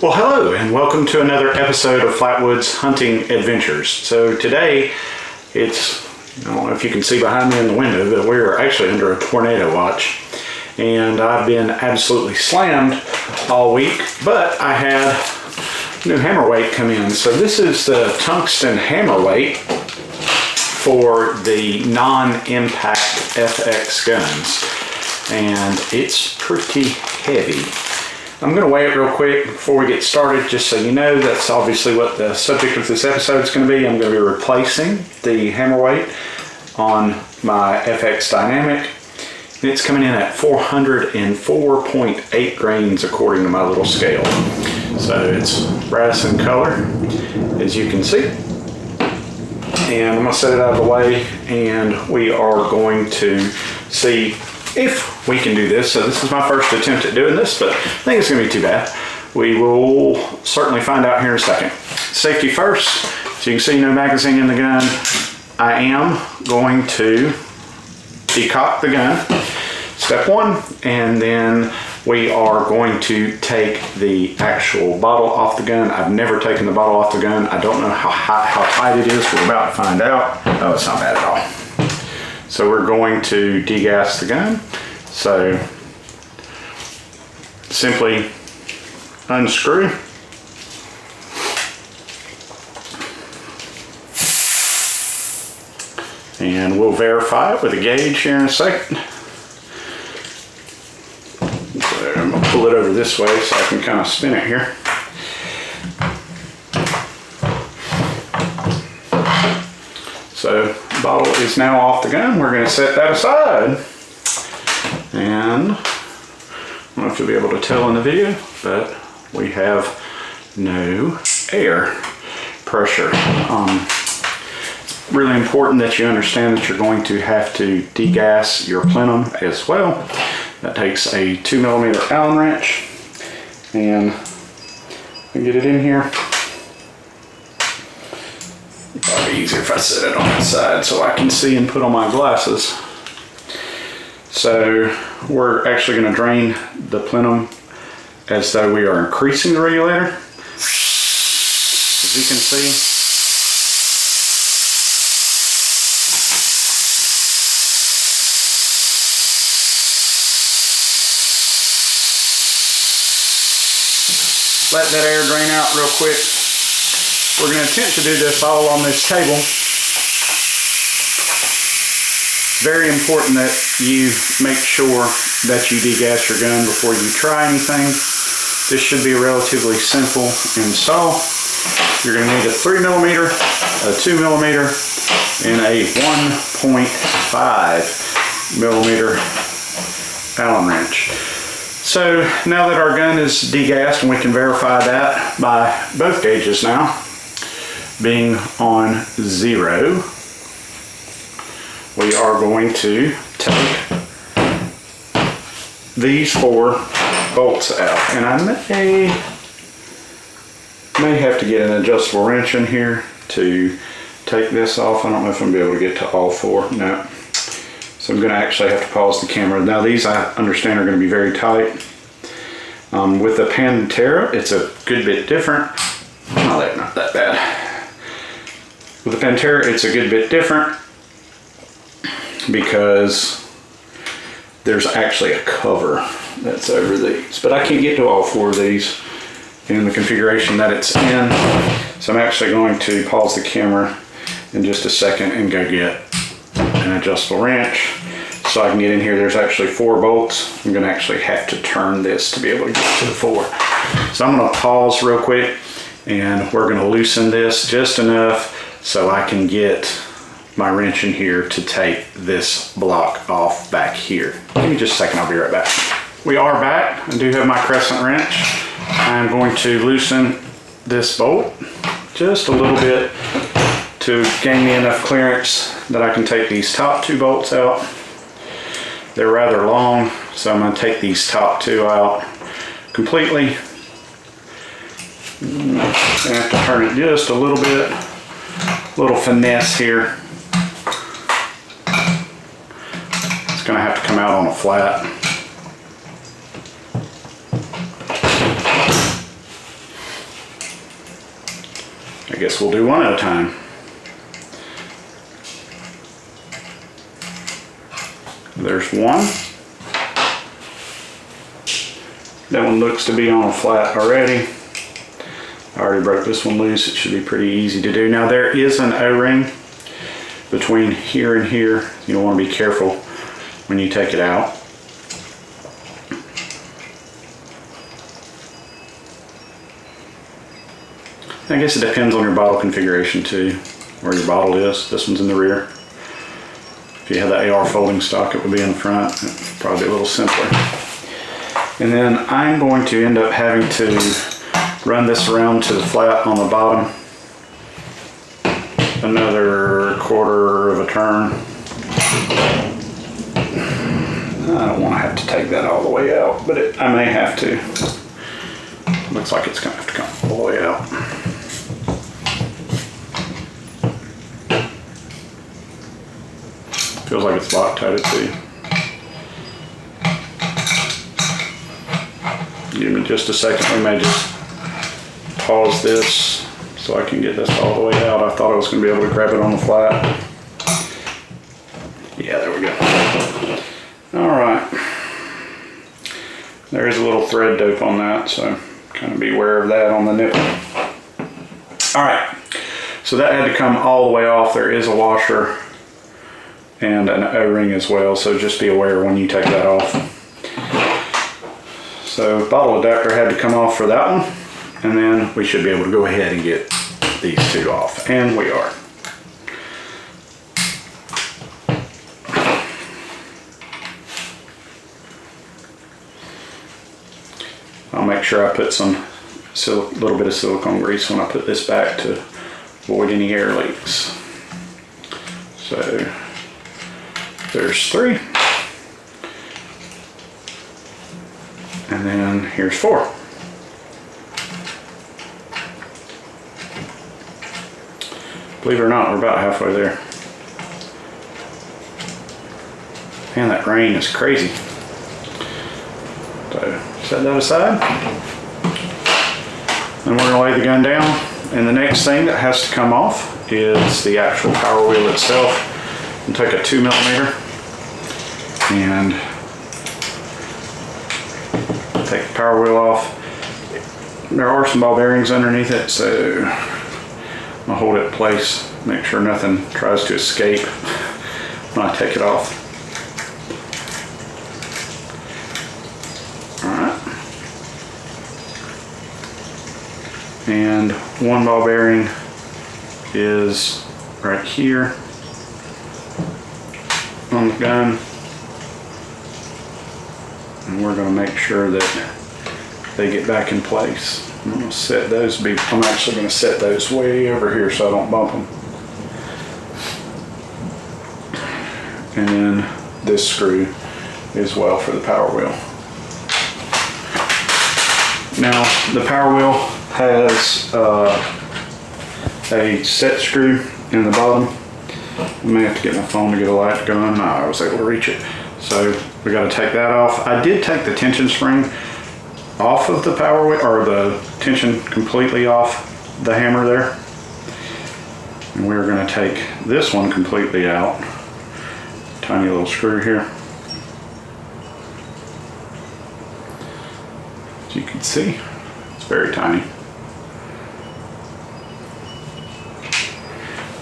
Well, hello and welcome to another episode of Flatwoods Hunting Adventures. So today I don't know if you can see behind me in the window, but we're actually under a tornado watch. And I've been absolutely slammed all week, but I had new hammer weight come in. So this is the tungsten hammer weight for the non-impact FX guns. And it's pretty heavy. I'm going to weigh it real quick before we get started, just so you know. That's obviously what the subject of this episode is going to be. I'm going to be replacing the hammer weight on my FX Dynamic. It's coming in at 404.8 grains according to my little scale. So it's brass in color, as you can see. And I'm going to set it out of the way, and we are going to see if we can do this. So this is my first attempt at doing this, but I think it's going to be too bad. We will certainly find out here in a second. Safety first. So you can see no magazine in the gun. I am going to decock the gun, step one, and then we are going to take the actual bottle off the gun. I've never taken the bottle off the gun. I don't know how tight it is. We're about to find out. Oh, it's not bad at all. So we're going to degas the gun. So simply unscrew. And we'll verify it with a gauge here in a second. So I'm going to pull it over this way so I can kind of spin it here. So the bottle is now off the gun. We're going to set that aside. And I don't know if you'll be able to tell in the video, but we have no air pressure. It's really important that you understand that you're going to have to degas your plenum as well. That takes a 2mm Allen wrench, and I get it in here. Probably easier if I set it on the side so I can see and put on my glasses. So we're actually going to drain the plenum as though we are increasing the regulator. As you can see, let that air drain out real quick. We're going to attempt to do this all on this table. Very important that you make sure that you degas your gun before you try anything. This should be a relatively simple install. You're going to need a 3mm, a 2mm, and a 1.5mm Allen wrench. So now that our gun is degassed, and we can verify that by both gauges now being on 0, we are going to take these 4 bolts out. And I may have to get an adjustable wrench in here to take this off. I don't know if I'm going to be able to get to all 4. No. So I'm going to actually have to pause the camera. Now these, I understand, are going to be very tight. With the Pantera, it's a good bit different. Oh, they're not that bad. With the Pantera, it's a good bit different because there's actually a cover that's over these. But I can't get to all 4 of these in the configuration that it's in. So I'm actually going to pause the camera in just a second and go get an adjustable wrench so I can get in here. There's actually 4 bolts. I'm going to actually have to turn this to be able to get to the 4. So I'm going to pause real quick, and we're going to loosen this just enough so I can get my wrench in here to take this block off back here. Give me just a second, I'll be right back. We are back. I do have my crescent wrench. I'm going to loosen this bolt just a little bit to gain me enough clearance that I can take these top 2 bolts out. They're rather long, so I'm going to take these top 2 out completely. I have to turn it just a little bit, little finesse here. It's going to have to come out on a flat. I guess we'll do one at a time. There's one. That one looks to be on a flat already. I already broke this one loose. It should be pretty easy to do. Now there is an O-ring between here and here. You'll want to be careful when you take it out. I guess it depends on your bottle configuration too, where your bottle is. This one's in the rear. If you have the AR folding stock, it would be in the front. It'd probably be a little simpler. And then I'm going to end up having to run this around to the flat on the bottom. Another quarter of a turn. I don't want to have to take that all the way out, but I may have to. Looks like it's going to have to come all the way out. Feels like it's Loctite too. Give me just a second. We may just pause this so I can get this all the way out. I thought I was going to be able to grab it on the flat. Yeah, there we go. All right. There is a little thread dope on that, so kind of be aware of that on the nipple. All right. So that had to come all the way off. There is a washer and an O-ring as well, so just be aware when you take that off. So bottle adapter had to come off for that one, and then we should be able to go ahead and get these two off, and we are. I'll make sure I put some little bit of silicone grease when I put this back to avoid any air leaks. So there's 3. And then here's 4. Believe it or not, we're about halfway there. Man, that rain is crazy. So set that aside. Then we're gonna lay the gun down. And the next thing that has to come off is the actual power wheel itself. And take a 2mm and take the power wheel off. There are some ball bearings underneath it, so I'll hold it in place, make sure nothing tries to escape when I take it off. Alright. And one ball bearing is right here on the gun, and we're going to make sure that they get back in place. I'm going to set those. I'm actually going to set those way over here so I don't bump them. And then this screw as well for the power wheel. Now the power wheel has a set screw in the bottom. I may have to get my phone to get a light going. No, I was able to reach it. So we got to take that off. I did take the tension spring off of the power wheel, or the tension completely off the hammer there. And we're going to take this one completely out. Tiny little screw here. As you can see, it's very tiny.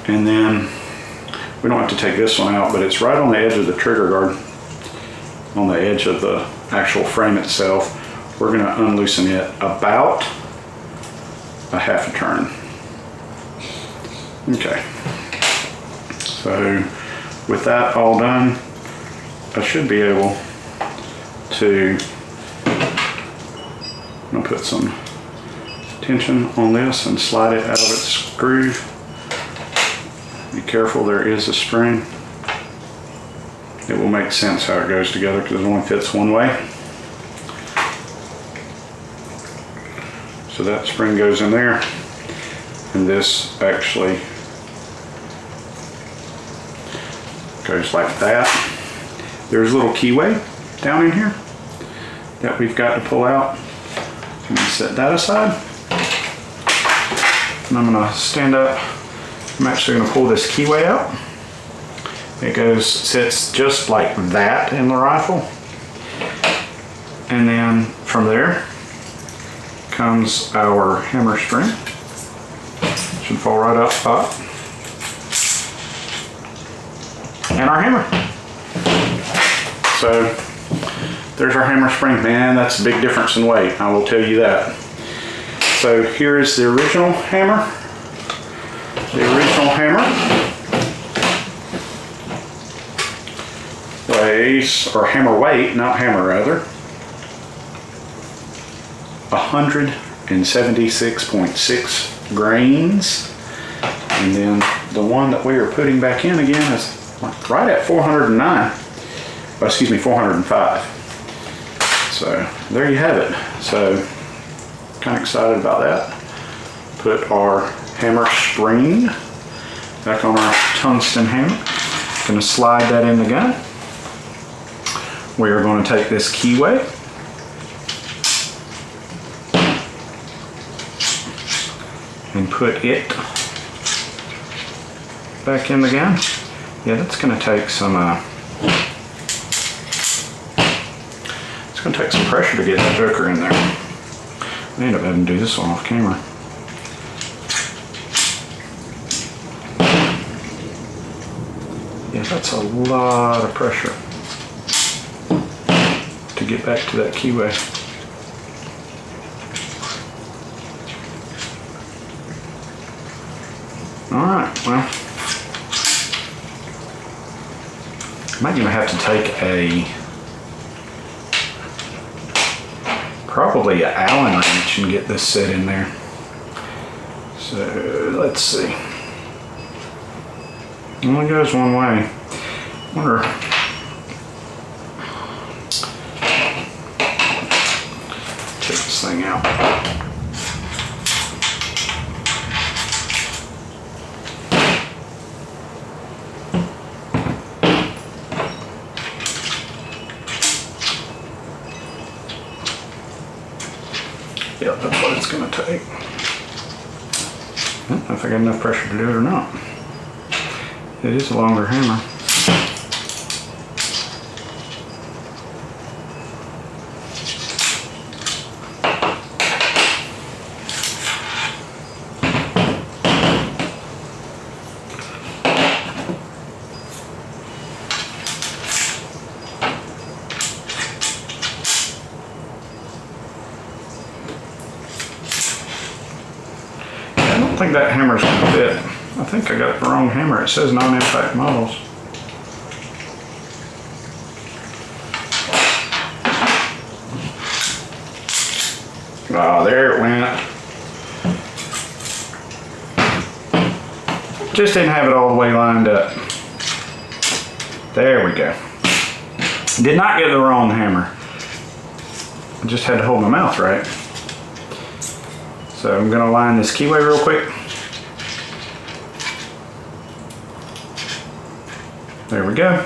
And then we don't have to take this one out, but it's right on the edge of the trigger guard, on the edge of the actual frame itself. We're going to unloosen it about a half a turn. Okay. So with that all done, I should be able to, I'm going to put some tension on this and slide it out of its groove. Be careful, there is a spring. It will make sense how it goes together because it only fits one way. So that spring goes in there, and this actually goes like that. There's a little keyway down in here that we've got to pull out. I'm going to set that aside. and I'm gonna stand up. I'm actually gonna pull this keyway out. It sits just like that in the rifle. And then from there comes our hammer spring. Should fall right out the top. And our hammer. So there's our hammer spring. Man, that's a big difference in weight, I will tell you that. So here is the original hammer. The original hammer weighs, or hammer weight, not hammer rather, 176.6 grains. And then the one that we are putting back in again is right at 409. Oh, excuse me, 405. So there you have it. So kind of excited about that. Put our hammer spring back on our tungsten hammer. Going to slide that in the gun. We are going to take this keyway and put it back in the gun. Yeah, that's going to take some it's going to take some pressure to get that joker in there. I end up having to do this one off camera. Yeah, that's a lot of pressure to get back to that keyway. Alright, well, I might even have to take probably an Allen wrench and get this set in there. So let's see. It only goes one way. I wonder. Check this thing out. Yeah, that's what it's going to take. I don't know if I got enough pressure to do it or not. It is a longer hammer. I don't think that hammer's going to fit. I think I got the wrong hammer. It says non-impact models. Oh, there it went. Just didn't have it all the way lined up. There we go. Did not get the wrong hammer. I just had to hold my mouth right. So I'm going to line this keyway real quick. There we go.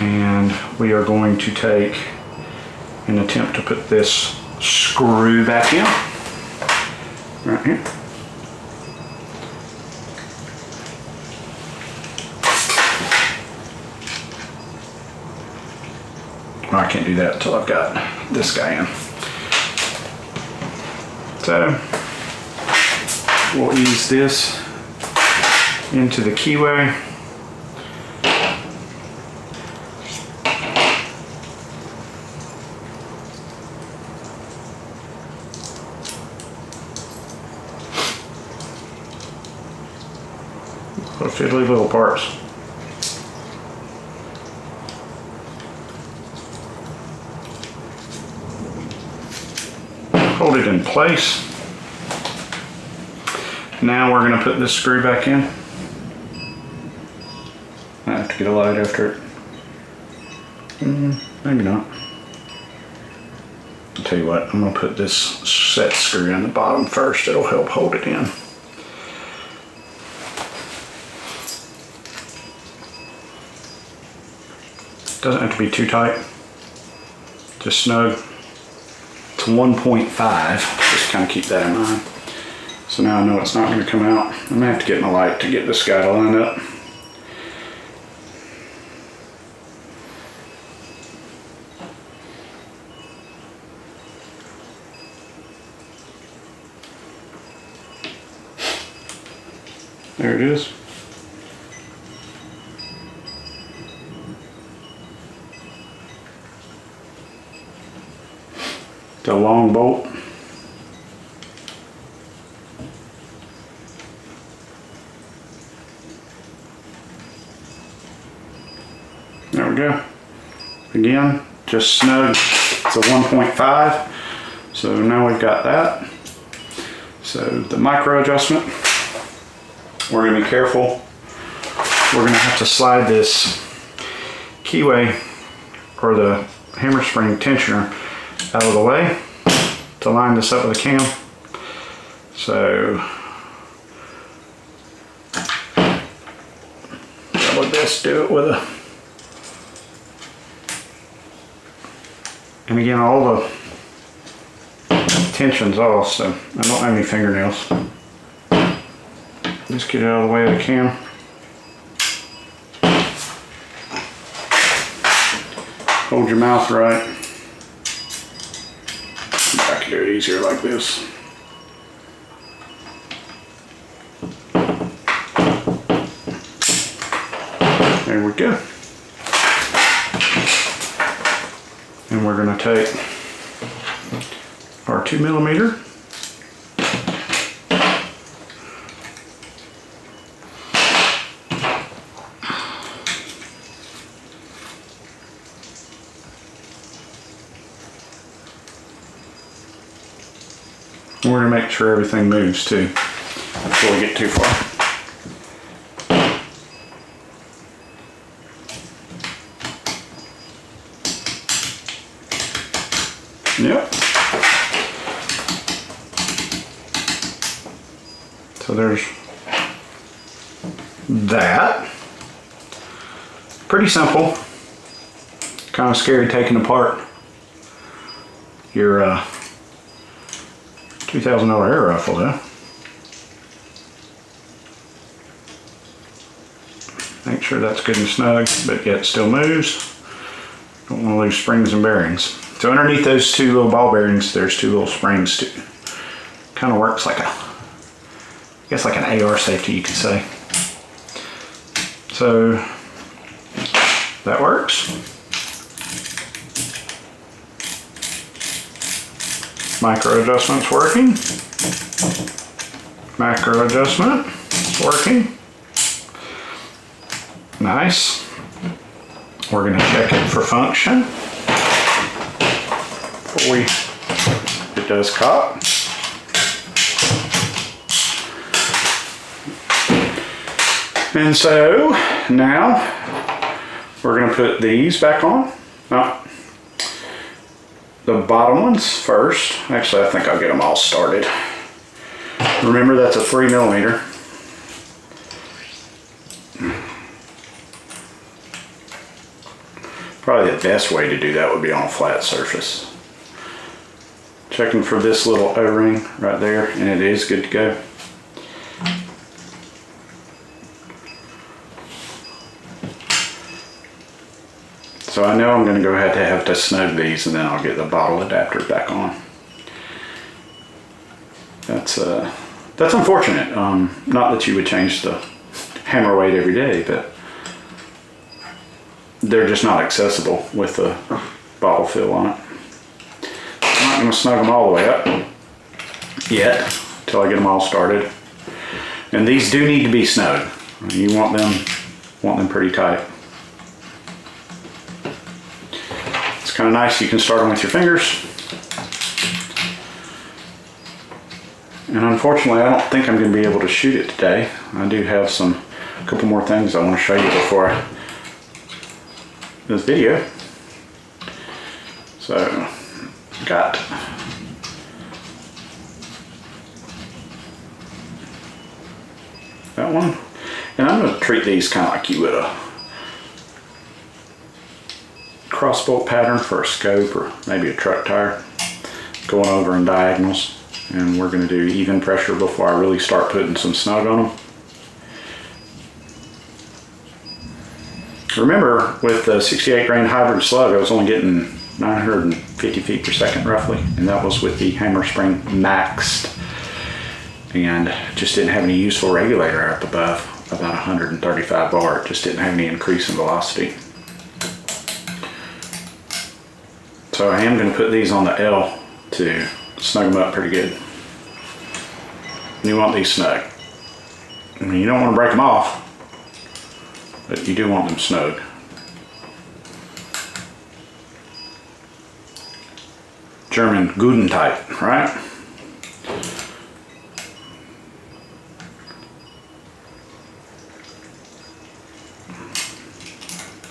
And we are going to take an attempt to put this screw back in. Right here. Well, I can't do that until I've got this guy in. So we'll ease this into the keyway. What fiddly little parts. Hold it in place. Now we're going to put this screw back in. I have to get a light after it. Maybe not. I'll tell you what, I'm going to put this set screw in the bottom first. It'll help hold it in. Doesn't have to be too tight. Just snug. That's to 1.5. Just kind of keep that in mind. So now I know it's not going to come out. I'm going to have to get my light to get this guy to line up. There it is. The long bolt. There we go. Again, just snug. It's a 1.5. So now we've got that. So the micro adjustment, we're going to be careful. We're going to have to slide this keyway or the hammer spring tensioner out of the way to line this up with the cam. So how about this? Do it with a, and again, all the tension's off, so I don't have any fingernails. Just get it out of the way of the cam. Hold your mouth right. I can do it easier like this. There we go. And we're going to take our 2mm. We're going to make sure everything moves too before we get too far. Yep. So there's that. Pretty simple. Kind of scary taking apart your $2,000 air rifle though. Make sure that's good and snug, but yet still moves. Don't want to lose springs and bearings. So underneath those two little ball bearings, there's two little springs too. Kind of works like a, I guess like an AR safety, you could say. So that works. Micro adjustment's working. Macro adjustment is working. Nice. We're going to check it for function before it does cop. And so now we're going to put these back on. The bottom ones first. Actually, I think I'll get them all started. Remember, that's a 3mm. Probably the best way to do that would be on a flat surface. Checking for this little O-ring right there, and it is good to go. So I know I'm going to go ahead to have to snug these, and then I'll get the bottle adapter back on. That's unfortunate. Not that you would change the hammer weight every day, but they're just not accessible with the bottle fill on it. I'm not going to snug them all the way up yet until I get them all started. And these do need to be snug. You want them pretty tight. It's kind of nice. You can start them with your fingers. And unfortunately, I don't think I'm going to be able to shoot it today. I do have a couple more things I want to show you before this video. So, got that one. And I'm going to treat these kind of like you would a crossbolt pattern for a scope or maybe a truck tire. going over in diagonals, and we're going to do even pressure before I really start putting some snug on them. Remember, with the 68 grain hybrid slug, I was only getting 950 feet per second roughly, and that was with the hammer spring maxed, and just didn't have any useful regulator up above about 135 bar. It just didn't have any increase in velocity. So I am going to put these on the L to snug them up pretty good. You want these snug. I mean, you don't want to break them off, but you do want them snug. German guten tight, right?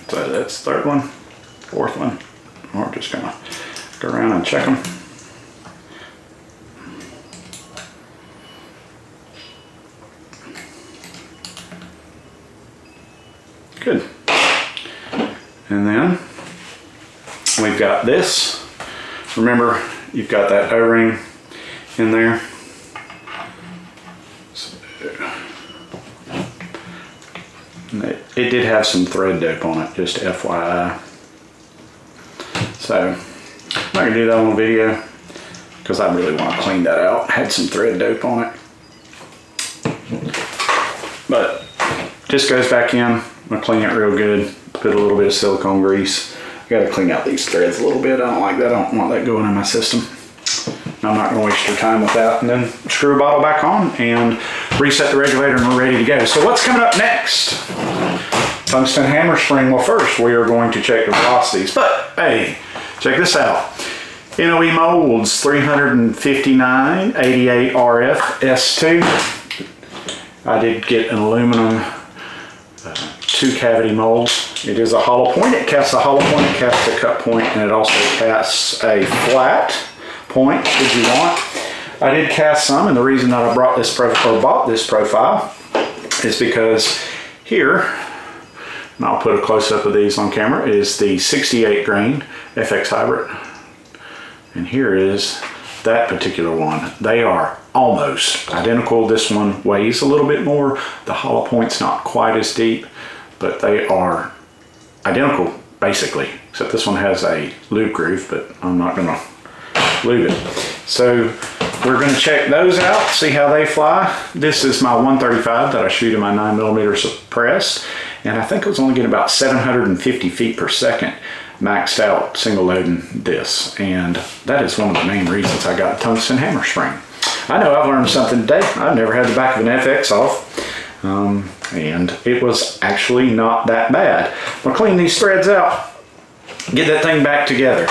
So that's the third one, fourth one. We're just gonna go around and check them. Good. And then we've got this. Remember, you've got that O-ring in there. So, it did have some thread dope on it, just FYI. So I'm not gonna do that on video because I really want to clean that out. Had some thread dope on it, but just goes back in. I'm gonna clean it real good. Put a little bit of silicone grease. I gotta clean out these threads a little bit. I don't like that. I don't want that going in my system. I'm not gonna waste your time with that. And then screw a bottle back on and reset the regulator, and we're ready to go. So what's coming up next? Tungsten hammer spring. Well, first we are going to check the velocities, but hey, check this out. NOE molds 359 88 RF S2. I did get an aluminum 2-cavity mold. It is a hollow point. It casts a hollow point, it casts a cut point, and it also casts a flat point if you want. I did cast some, and the reason that I bought this profile is because here, and I'll put a close-up of these on camera, is the 68 grain FX hybrid. And here is that particular one. They are almost identical. This one weighs a little bit more. The hollow point's not quite as deep, but they are identical basically, except this one has a lube groove, but I'm not gonna lube it. So we're gonna check those out, see how they fly. This is my 135 that I shoot in my 9mm suppressed, and I think I was only getting about 750 feet per second maxed out single loading this, and that is one of the main reasons I got tungsten hammer spring. I know I've learned something today. I've never had the back of an FX off, and it was actually not that bad. I'm gonna clean these threads out, get that thing back together.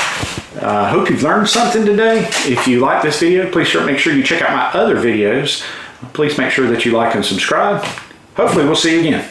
Hope you've learned something today. If you like this video, please make sure you check out my other videos. Please make sure that you like and subscribe. Hopefully we'll see you again.